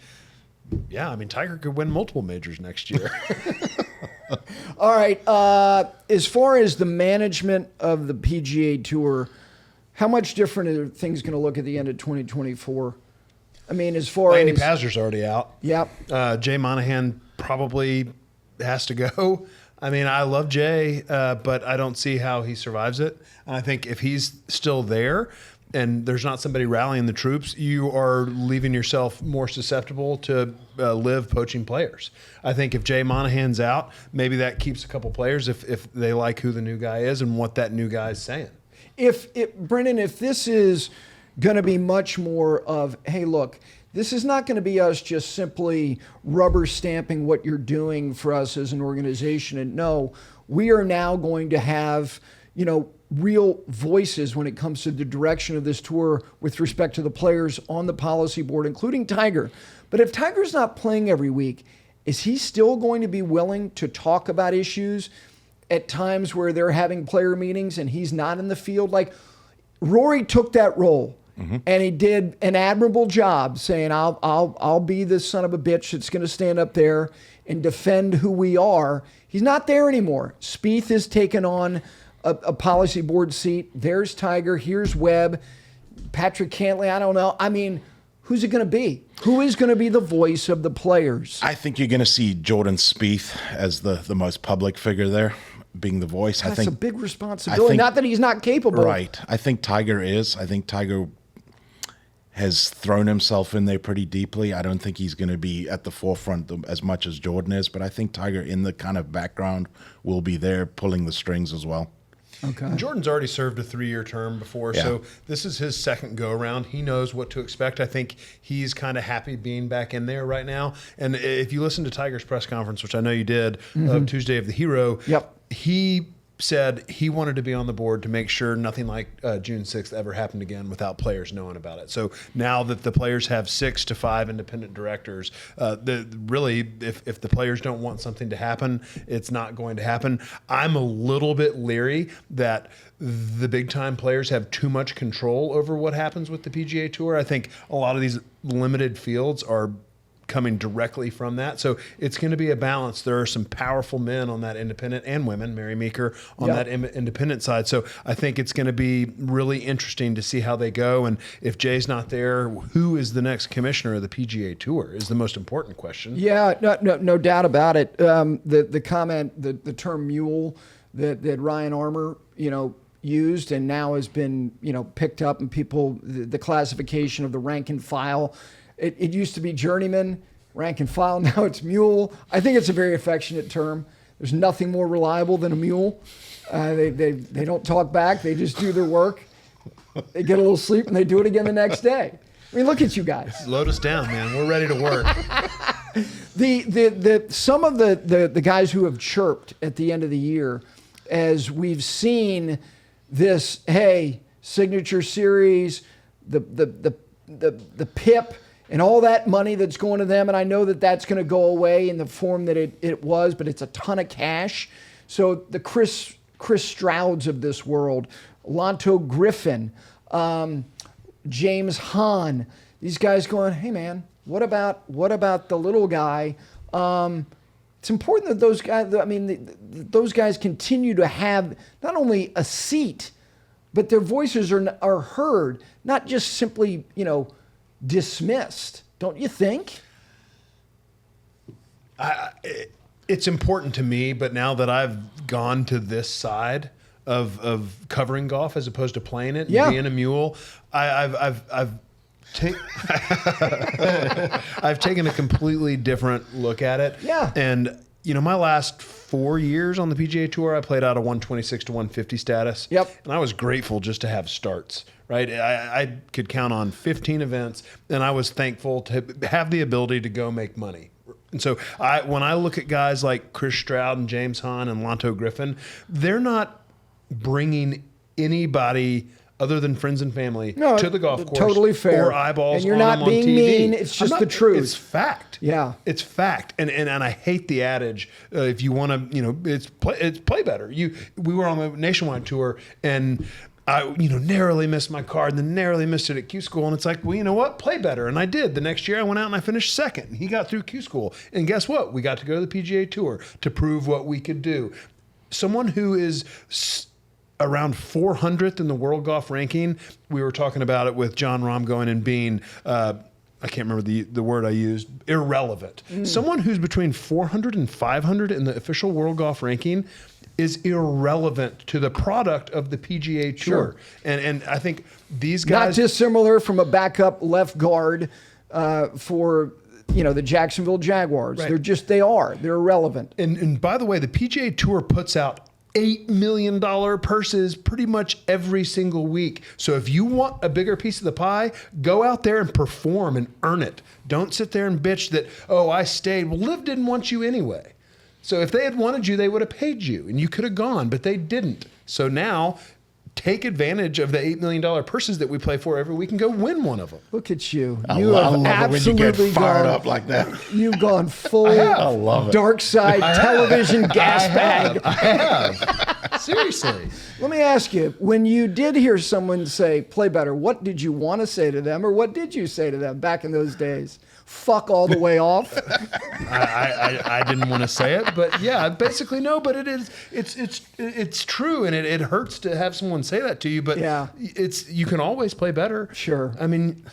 I mean, Tiger could win multiple majors next year. All right. As far as the management of the PGA Tour, how much different are things going to look at the end of 2024? I mean, as far Andy as... Pazder's already out. Yep. Jay Monahan probably has to go. I mean, I love Jay, but I don't see how he survives it. And I think if he's still there and there's not somebody rallying the troops, you are leaving yourself more susceptible to live poaching players. I think if Jay Monahan's out, maybe that keeps a couple players if they like who the new guy is and what that new guy is saying. Brendon, if this is going to be much more of, hey, look, this is not going to be us just simply rubber stamping what you're doing for us as an organization. And no, we are now going to have, real voices when it comes to the direction of this tour with respect to the players on the policy board, including Tiger. But if Tiger's not playing every week, is he still going to be willing to talk about issues at times where they're having player meetings and he's not in the field? Like, Rory took that role. And he did an admirable job saying, I'll be the son of a bitch that's going to stand up there and defend who we are. He's not there anymore. Spieth has taken on a policy board seat. There's Tiger. Here's Webb. Patrick Cantlay, I don't know. I mean, who's it going to be? Who is going to be the voice of the players? I think you're going to see Jordan Spieth as the most public figure there, being the voice. That's I think a big responsibility. Not that he's not capable. Right. I think Tiger is. I think Tiger has thrown himself in there pretty deeply. I don't think he's going to be at the forefront as much as Jordan is, but I think Tiger in the kind of background will be there pulling the strings as well. Okay. Jordan's already served a 3-year term before, so this is his second go-around. He knows what to expect. I think he's kind of happy being back in there right now. And if you listen to Tiger's press conference, which I know you did, Tuesday of the Hero, he said he wanted to be on the board to make sure nothing like June 6th ever happened again without players knowing about it. So now that the players have 6 to 5 independent directors, really, if the players don't want something to happen, it's not going to happen. I'm a little bit leery that the big-time players have too much control over what happens with the PGA Tour. I think a lot of these limited fields are coming directly from that. So it's going to be a balance. There are some powerful men on that independent and women, Mary Meeker, on that independent side. So I think it's going to be really interesting to see how they go. And if Jay's not there, who is the next commissioner of the PGA Tour is the most important question. Yeah, no doubt about it. The comment, the term mule that Ryan Armour, used and now has been, picked up, and people, the classification of the rank and file. It used to be journeyman, rank and file. Now it's mule. I think it's a very affectionate term. There's nothing more reliable than a mule. They don't talk back. They just do their work. They get a little sleep and they do it again the next day. I mean, look at you guys. Load us down, man. We're ready to work. Some of the guys who have chirped at the end of the year, as we've seen this, hey, signature series, the PIP, and all that money that's going to them, and I know that that's going to go away in the form that it was, but it's a ton of cash. So the Chris Strouds of this world, Lanto Griffin, James Hahn, these guys going, hey man, what about the little guy? It's important that those guys, those guys continue to have not only a seat, but their voices are heard, not just simply, dismissed. Don't you think? It's important to me, but now that I've gone to this side of covering golf as opposed to playing it and being a mule, I've taken a completely different look at it. Yeah. And my last 4 years on the PGA Tour, I played out a 126 to 150 status. Yep. And I was grateful just to have starts, right? I could count on 15 events, and I was thankful to have the ability to go make money. And so when I look at guys like Chris Stroud and James Hahn and Lanto Griffin, they're not bringing anybody other than friends and family to the golf course. Totally fair. Or eyeballs and you're on not them on being TV. mean. It's just the truth. It's fact. Yeah. It's fact. And I hate the adage, if you want to, it's play better. We were on the nationwide tour, and I, narrowly missed my card and then narrowly missed it at Q School. And it's like, well, you know what? Play better. And I did. The next year I went out and I finished second. He got through Q School. And guess what? We got to go to the PGA Tour to prove what we could do. Someone who is around 400th in the world golf ranking. We were talking about it with John Rahm going and being I can't remember the word I used, irrelevant. Someone who's between 400 and 500 in the official World Golf ranking is irrelevant to the product of the PGA Tour. Sure. And I think these Not guys... dissimilar from a backup left guard for the Jacksonville Jaguars. Right. They're irrelevant. And by the way, the PGA Tour puts out $8 million purses pretty much every single week. So if you want a bigger piece of the pie, go out there and perform and earn it. Don't sit there and bitch that, oh, I stayed. Well, Liv didn't want you anyway. So if they had wanted you, they would have paid you and you could have gone, but they didn't. So now take advantage of the $8 million purses that we play for every week and go win one of them. Look at you. I You love have it when you get absolutely fired gone up like that. You've gone full I love it. dark side television gas bag. I have. Seriously. Let me ask you, when you did hear someone say, play better, what did you want to say to them, or what did you say to them back in those days? Fuck all the way off? I didn't want to say it, but yeah, basically no. But it's true, and it hurts to have someone say that to you. But Yeah. you can always play better. Sure. I mean,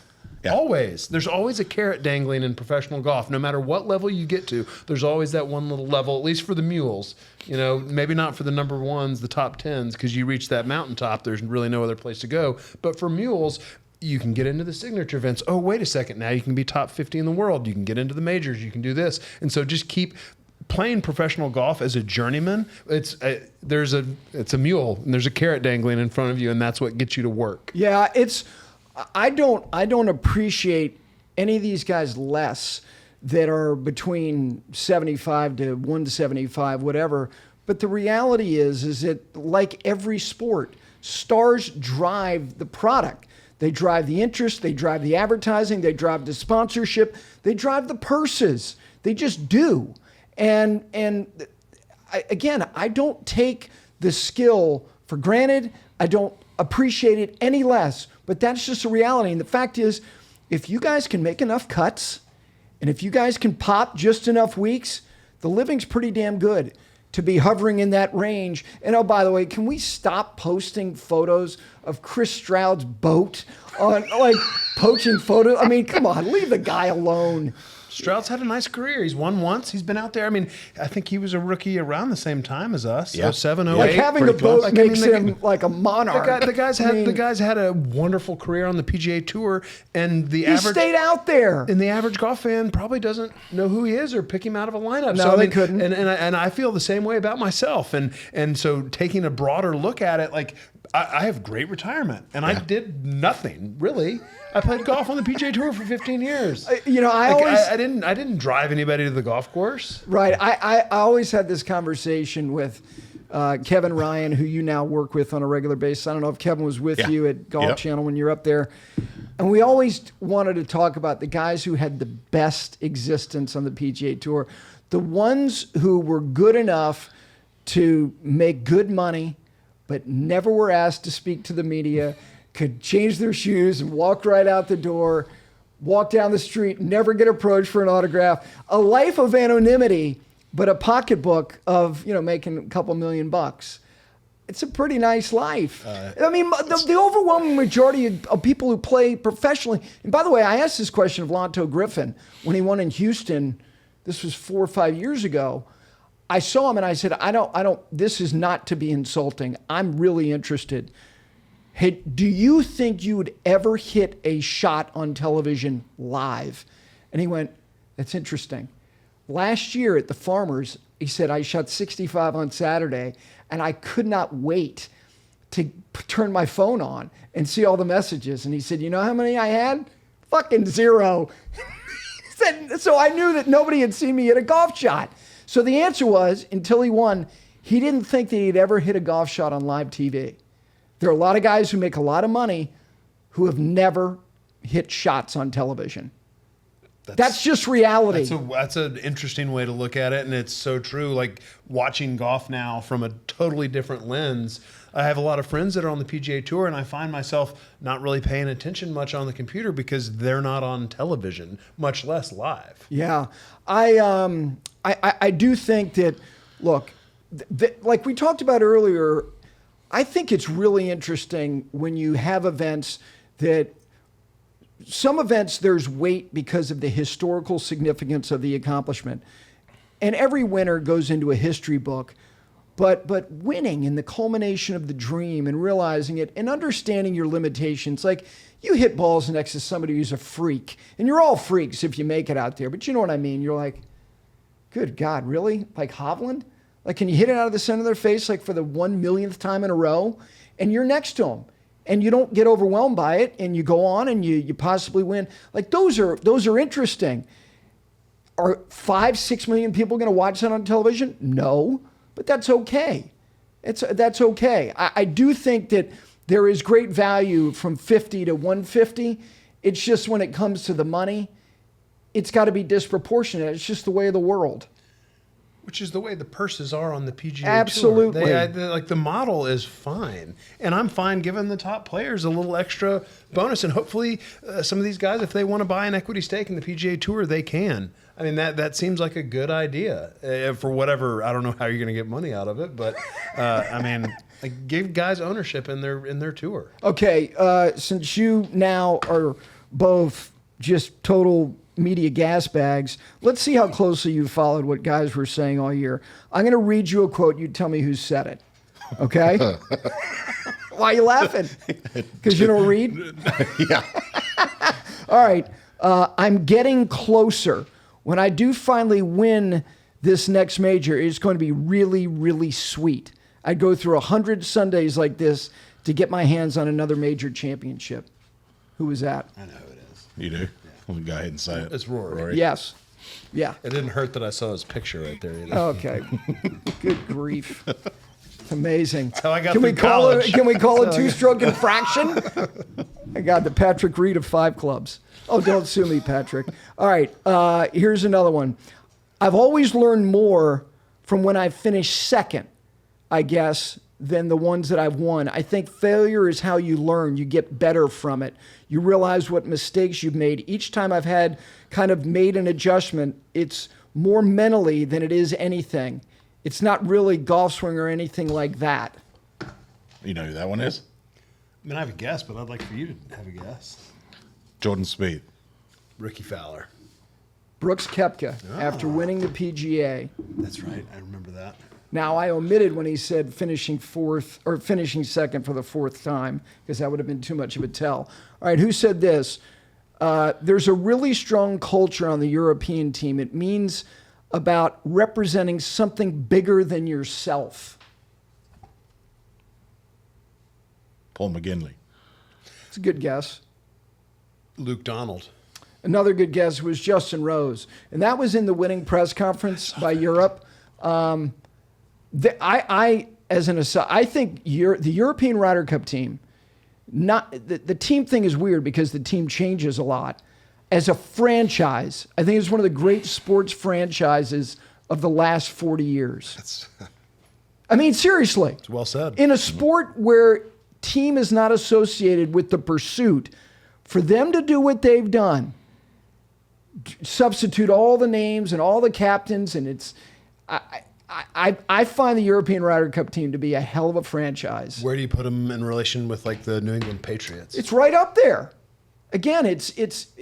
Yeah. always. There's always a carrot dangling in professional golf. No matter what level you get to, there's always that one little level. At least for the mules, maybe not for the number ones, the top tens, because you reach that mountaintop. There's really no other place to go. But for mules, you can get into the signature events. Oh, wait a second. Now you can be top 50 in the world. You can get into the majors. You can do this. And so just keep playing professional golf as a journeyman. It's a mule and there's a carrot dangling in front of you, and that's what gets you to work. Yeah, I don't appreciate any of these guys less that are between 75 to 175, whatever. But the reality is that like every sport, stars drive the product. They drive the interest, they drive the advertising, they drive the sponsorship, they drive the purses. They just do. And I don't take the skill for granted. I don't appreciate it any less, but that's just a reality. And the fact is, if you guys can make enough cuts, and if you guys can pop just enough weeks, the living's pretty damn good to be hovering in that range. And oh, by the way, can we stop posting photos of Chris Stroud's boat on poaching photos? I mean, come on, leave the guy alone. Stroud's had a nice career. He's won once. He's been out there. I mean, I think he was a rookie around the same time as us. Yeah. 07, 08. Like having a pretty boat close. makes him like a monarch. The guy's had a wonderful career on the PGA Tour, and He stayed out there. And the average golf fan probably doesn't know who he is or pick him out of a lineup. No, they couldn't. And I feel the same way about myself. And so taking a broader look at it, like I have great retirement, and I did nothing really. I played golf on the PGA Tour for 15 years. I didn't drive anybody to the golf course. Right. I always had this conversation with Kevin Ryan, who you now work with on a regular basis. I don't know if Kevin was with you at Golf Channel when you're up there. And we always wanted to talk about the guys who had the best existence on the PGA Tour, the ones who were good enough to make good money, but never were asked to speak to the media, could change their shoes and walk right out the door, walk down the street, never get approached for an autograph. A life of anonymity, but a pocketbook of, making a couple $1,000,000. It's a pretty nice life. I mean, the overwhelming majority of people who play professionally, and by the way, I asked this question of Lonto Griffin when he won in Houston. This was 4 or 5 years ago. I saw him and I said, I don't, this is not to be insulting. I'm really interested. Hey, do you think you would ever hit a shot on television live? And he went, that's interesting. Last year at the Farmers, he said, I shot 65 on Saturday, and I could not wait to turn my phone on and see all the messages. And he said, you know how many I had? Fucking 0. He said, so I knew that nobody had seen me hit a golf shot. So the answer was, until he won, he didn't think that he'd ever hit a golf shot on live TV. There are a lot of guys who make a lot of money who have never hit shots on television. That's just reality. That's an interesting way to look at it, and it's so true. Like watching golf now from a totally different lens. I have a lot of friends that are on the PGA Tour, and I find myself not really paying attention much on the computer because they're not on television, much less live. Yeah, I do think that. Look, like we talked about earlier, I think it's really interesting when you have events that some events there's weight because of the historical significance of the accomplishment. And every winner goes into a history book. But winning and the culmination of the dream and realizing it and understanding your limitations, like you hit balls next to somebody who's a freak, and you're all freaks if you make it out there, but you know what I mean? You're like, good God, really? Like Hovland? Like, can you hit it out of the center of their face like for the 1,000,000th time in a row? And you're next to them, and you don't get overwhelmed by it, and you go on and you possibly win. Like those are interesting. Are 5-6 million people going to watch that on television? No. But that's okay. That's okay. I do think that there is great value from 50 to 150. It's just when it comes to the money, it's got to be disproportionate. It's just the way of the world. Which is the way the purses are on the PGA Absolutely. Tour. Like the model is fine, and I'm fine giving the top players a little extra bonus, and hopefully some of these guys, if they want to buy an equity stake in the PGA Tour, they can. I mean, that seems like a good idea for whatever. I don't know how you're going to get money out of it, but I mean, like, give guys ownership in their tour. Okay, since you now are both just total media gas bags, let's see how closely you followed what guys were saying all year. I'm going to read you a quote. You tell me who said it. Okay? Why are you laughing? Because you don't read? Yeah. All right. I'm getting closer. When I do finally win this next major, it's going to be really, really sweet. I'd go through 100 Sundays like this to get my hands on another major championship. Who was that? I know who it is. You do? Well, go ahead and say it. It's Rory. Yes. Yeah. It didn't hurt that I saw his picture right there either. Okay. Good grief. Amazing. That's how I got Can we through call college. it? Can we call it two-stroke infraction? I got the Patrick Reed of 5 clubs. Oh, don't sue me, Patrick. All right. Here's another one. I've always learned more from when I finished second, I guess, than the ones that I've won. I think failure is how you learn. You get better from it. You realize what mistakes you've made. Each time I've had kind of made an adjustment, it's more mentally than it is anything. It's not really golf swing or anything like that. You know who that one is? I mean, I have a guess, but I'd like for you to have a guess. Jordan Spieth. Ricky Fowler. Brooks Koepka, after winning the PGA. That's right. I remember that. Now, I omitted when he said finishing second for the 4th time, because that would have been too much of a tell. All right, who said this? There's a really strong culture on the European team. It means about representing something bigger than yourself. Paul McGinley. It's a good guess. Luke Donald. Another good guess was Justin Rose. And that was in the winning press conference by Europe. As an aside, I think the European Ryder Cup team, the team thing is weird because the team changes a lot. As a franchise, I think it's one of the great sports franchises of the last 40 years. I mean, seriously. It's well said. In a sport where team is not associated with the pursuit, for them to do what they've done, substitute all the names and all the captains, and it's... I find the European Ryder Cup team to be a hell of a franchise. Where do you put them in relation with like the New England Patriots? It's right up there. Again, it's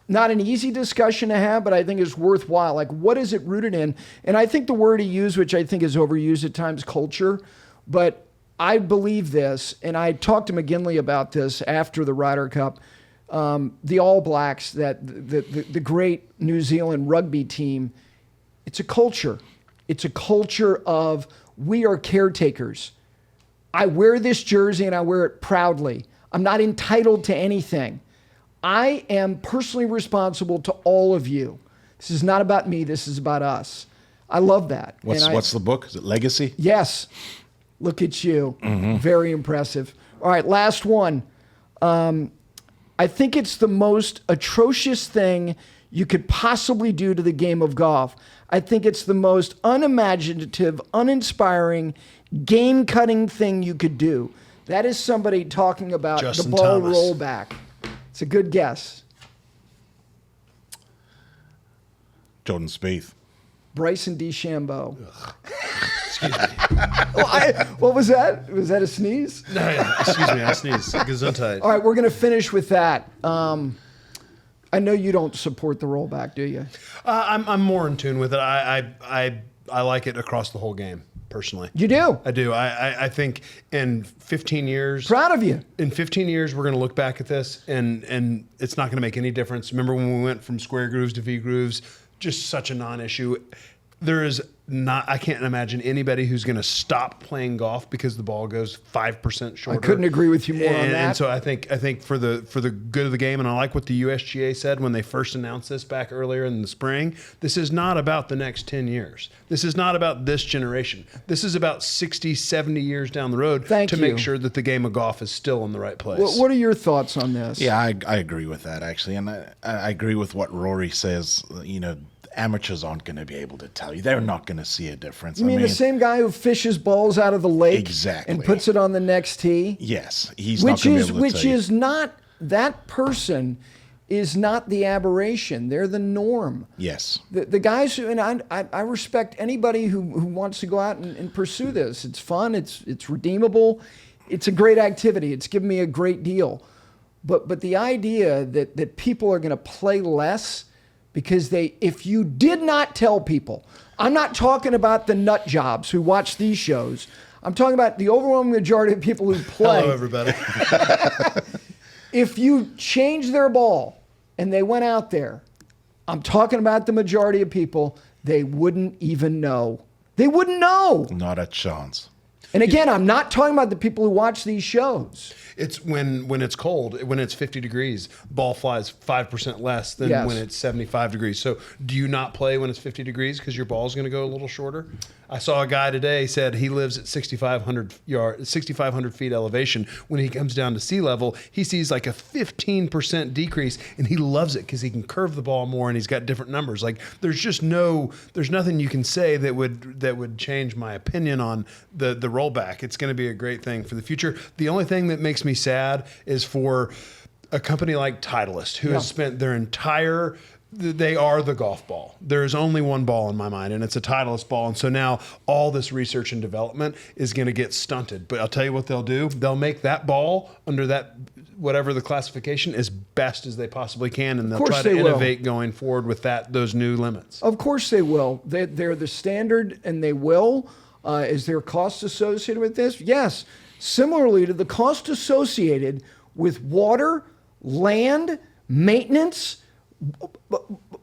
not an easy discussion to have, but I think it's worthwhile. Like, what is it rooted in? And I think the word he used, which I think is overused at times, culture. But I believe this, and I talked to McGinley about this after the Ryder Cup. The All Blacks, the great New Zealand rugby team. It's a culture. It's a culture of we are caretakers. I wear this jersey and I wear it proudly. I'm not entitled to anything. I am personally responsible to all of you. This is not about me. This is about us. I love that. What's the book? Is it Legacy? Yes. Look at you. Mm-hmm. Very impressive. All right, last one. I think it's the most atrocious thing you could possibly do to the game of golf. I think it's the most unimaginative, uninspiring, game-cutting thing you could do. That is somebody talking about Justin the ball Thomas. rollback. It's a good guess. Jordan Spieth. Bryson DeChambeau. What was that? Was that a sneeze? No, excuse me, I sneezed. Gesundheit. All right, we're going to finish with that. I know you don't support the rollback, do you? I'm more in tune with it. I like it across the whole game, personally. You do? I do. I think in 15 years... Proud of you. In 15 years, we're going to look back at this, and it's not going to make any difference. Remember when we went from square grooves to V grooves? Just such a non-issue. There is not... I can't imagine anybody who's going to stop playing golf because the ball goes 5% shorter. I couldn't agree with you more on that. And so I think for the good of the game, and I like what the USGA said when they first announced this back earlier in the spring. This is not about the next 10 years. This is not about this generation. This is about 60, 70 years down the road to make sure that the game of golf is still in the right place. What are your thoughts on this? Yeah, I agree with that, actually. And I agree with what Rory says. Amateurs aren't going to be able to tell you. They're not going to see a difference. You mean the same guy who fishes balls out of the lake Exactly. and puts it on the next tee? Yes, he's not going to be able to Which tell you. is not, that person is not the aberration. They're the norm. Yes. The guys who, and I respect anybody who wants to go out and pursue this. It's fun. It's redeemable. It's a great activity. It's given me a great deal. But the idea that people are going to play less because if you did not tell people, I'm not talking about the nut jobs who watch these shows. I'm talking about the overwhelming majority of people who play. Hello, everybody. If you changed their ball and they went out there, I'm talking about the majority of people, they wouldn't even know. They wouldn't know. Not a chance. And again, I'm not talking about the people who watch these shows. It's when it's cold, when it's 50 degrees, ball flies 5% less than when it's 75 degrees. So do you not play when it's 50 degrees because your ball's going to go a little shorter? I saw a guy today said he lives at 6,500 feet elevation. When he comes down to sea level, he sees like a 15% decrease, and he loves it because he can curve the ball more and he's got different numbers. Like there's nothing you can say that would change my opinion on the rollback. It's going to be a great thing for the future. The only thing that makes me sad is for a company like Titleist, who has spent their entire... They are the golf ball. There is only one ball in my mind, and it's a Titleist ball. And so now all this research and development is going to get stunted. But I'll tell you what they'll do. They'll make that ball under that, whatever the classification, as best as they possibly can, and they'll try to innovate going forward with those new limits. Of course they will. They're the standard, and they will. Is there cost associated with this? Yes. Similarly to the cost associated with water, land, maintenance,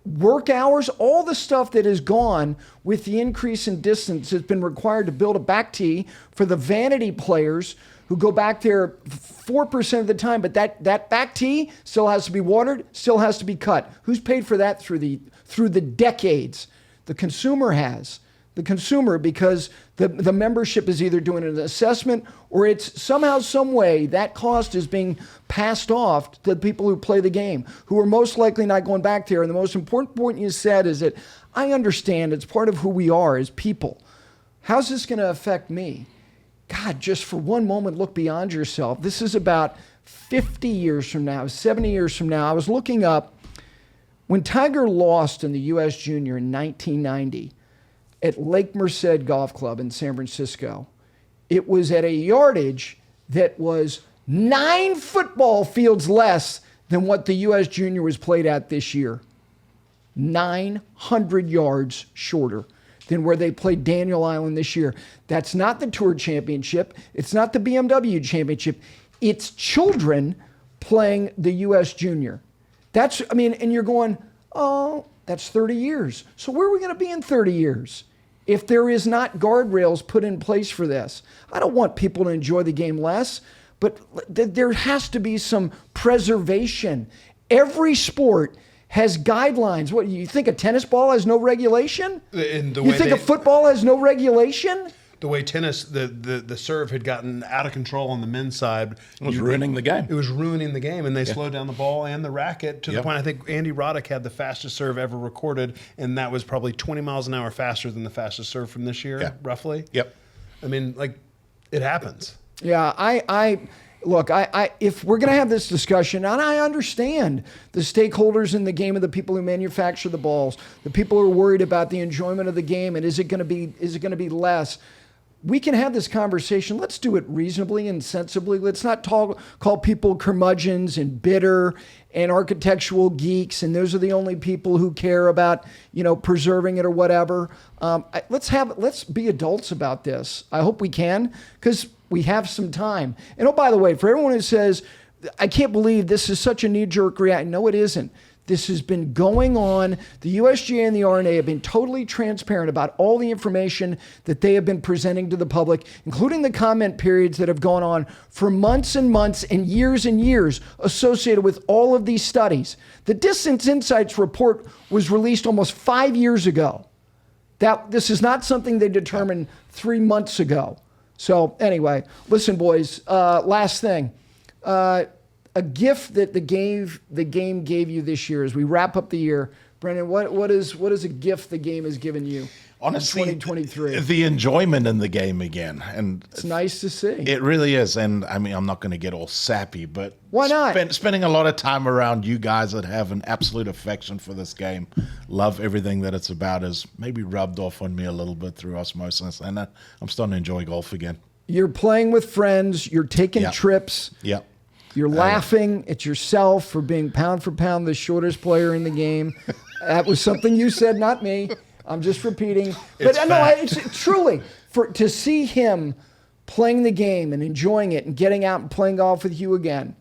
work hours, all the stuff that has gone with the increase in distance has been required to build a back tee for the vanity players who go back there 4% of the time, but that back tee still has to be watered, still has to be cut. Who's paid for that through the decades? The consumer has. The consumer, because the membership is either doing an assessment or it's somehow, some way, that cost is being passed off to the people who play the game, who are most likely not going back there. And the most important point you said is that I understand it's part of who we are as people. How's this going to affect me? God, just for one moment, look beyond yourself. This is about 50 years from now, 70 years from now. I was looking up when Tiger lost in the U.S. Junior in 1990, at Lake Merced Golf Club in San Francisco. It was at a yardage that was 9 football fields less than what the U.S. Junior was played at this year. 900 yards shorter than where they played Daniel Island this year. That's not the Tour Championship. It's not the BMW Championship. It's children playing the U.S. Junior. And you're going, oh, that's 30 years. So where are we going to be in 30 years? If there is not guardrails put in place for this. I don't want people to enjoy the game less, but there has to be some preservation. Every sport has guidelines. What, you think a tennis ball has no regulation? You think a football has no regulation? The way tennis, the serve had gotten out of control on the men's side. It was ruining the game. It was ruining the game, and they slowed down the ball and the racket to the point I think Andy Roddick had the fastest serve ever recorded, and that was probably 20 miles an hour faster than the fastest serve from this year, roughly. Yep. I mean, like, it happens. Yeah, Look, if we're going to have this discussion, and I understand the stakeholders in the game, of the people who manufacture the balls, the people who are worried about the enjoyment of the game, and is it going to be less? we can have this conversation. Let's do it reasonably and sensibly. Let's not call people curmudgeons and bitter and architectural geeks, and those are the only people who care about, preserving it or whatever. Let's be adults about this. I hope we can, because we have some time. And oh, by the way, for everyone who says, I can't believe this is such a knee-jerk reaction. No, it isn't. This has been going on. The USGA and the R&A have been totally transparent about all the information that they have been presenting to the public, including the comment periods that have gone on for months and months and years associated with all of these studies. The Distance Insights report was released almost 5 years ago. This is not something they determined 3 months ago. So anyway, listen, boys, last thing. A gift that the game gave you this year as we wrap up the year. Brendon, what is a gift the game has given you? Honestly, in 2023. The enjoyment in the game again, and It's nice to see. it really is. And I mean, I'm not going to get all sappy, but Why not? Spending a lot of time around you guys that have an absolute affection for this game, love everything that it's about, has maybe rubbed off on me a little bit through osmosis, and I'm starting to enjoy golf again. You're playing with friends. You're taking Yeah. trips. Yeah. You're laughing at yourself for being pound for pound the shortest player in the game. That was something you said, not me. I'm just repeating. But it's truly to see him playing the game and enjoying it and getting out and playing golf with you again.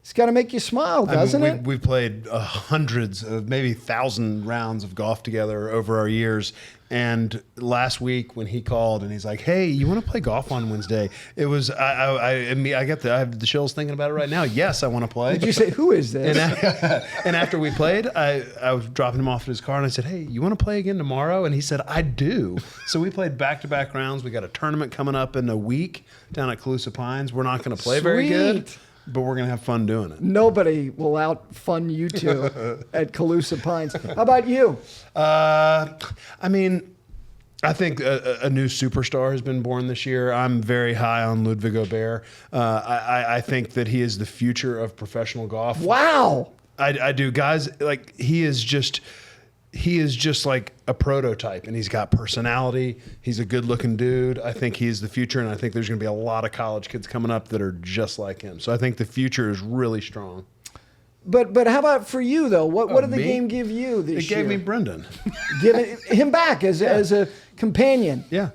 It's got to make you smile, doesn't it? We've played hundreds of, maybe 1,000 rounds of golf together over our years. And last week when he called and he's like, "Hey, you want to play golf on Wednesday?" It was I have the chills thinking about it right now. Yes, I want to play. Did you say, who is this? And after we played, I was dropping him off at his car and I said, "Hey, you want to play again tomorrow?" And he said, "I do." So we played back-to-back rounds. We got a tournament coming up in a week down at Calusa Pines. We're not going to play very good, Sweet. but we're going to have fun doing it. Nobody will out-fun you two at Calusa Pines. How about you? I mean, I think a new superstar has been born this year. I'm very high on Ludwig Aubert. I think that he is the future of professional golf. Wow. I do. Guys, like, he is just like a prototype, and he's got personality. He's a good-looking dude. I think he's the future, and I think there's going to be a lot of college kids coming up that are just like him. So I think the future is really strong. But how about for you, though? What did the me? game give you this year? It gave me Brendon. Giving him back as a companion. Yeah.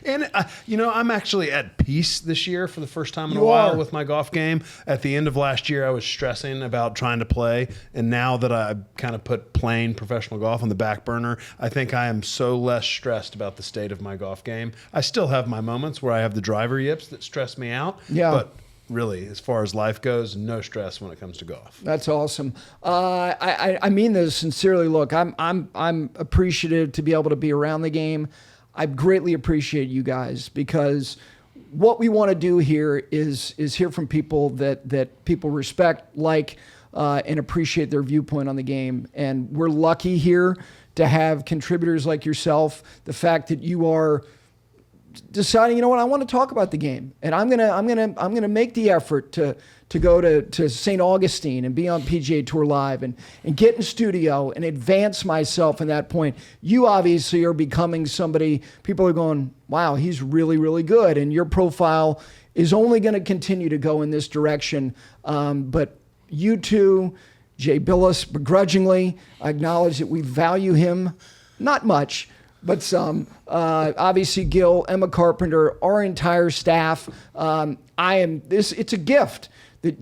And, I'm actually at peace this year for the first time in a You while are. with my golf game. At the end of last year, I was stressing about trying to play. And now that I kind of put playing professional golf on the back burner, I think I am so less stressed about the state of my golf game. I still have my moments where I have the driver yips that stress me out. Yeah. But really, as far as life goes, no stress when it comes to golf. That's awesome. I mean this sincerely. Look, I'm appreciative to be able to be around the game. I greatly appreciate you guys, because what we want to do here is hear from people that people respect, and appreciate their viewpoint on the game. And we're lucky here to have contributors like yourself. The fact that you are deciding, you know what, I want to talk about the game, and I'm gonna make the effort to go to St. Augustine and be on PGA Tour Live and get in studio and advance myself in that point. You obviously are becoming somebody people are going, wow, he's really, really good, and your profile is only going to continue to go in this direction. But you two, Jay Billis, begrudgingly, I acknowledge that we value him, not much, but some. Obviously, Gil, Emma Carpenter, our entire staff. It's a gift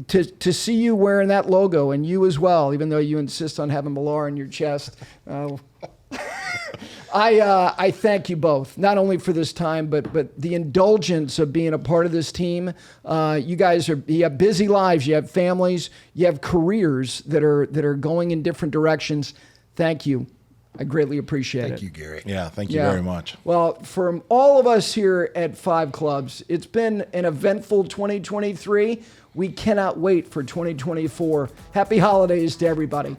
to see you wearing that logo, and you as well, even though you insist on having Millar on your chest. I thank you both, not only for this time, but the indulgence of being a part of this team. You guys you have busy lives, you have families, you have careers that are going in different directions. Thank you. I greatly appreciate it. Thank you, Gary. Yeah, thank you very much. Well, from all of us here at Five Clubs, it's been an eventful 2023. We cannot wait for 2024. Happy holidays to everybody.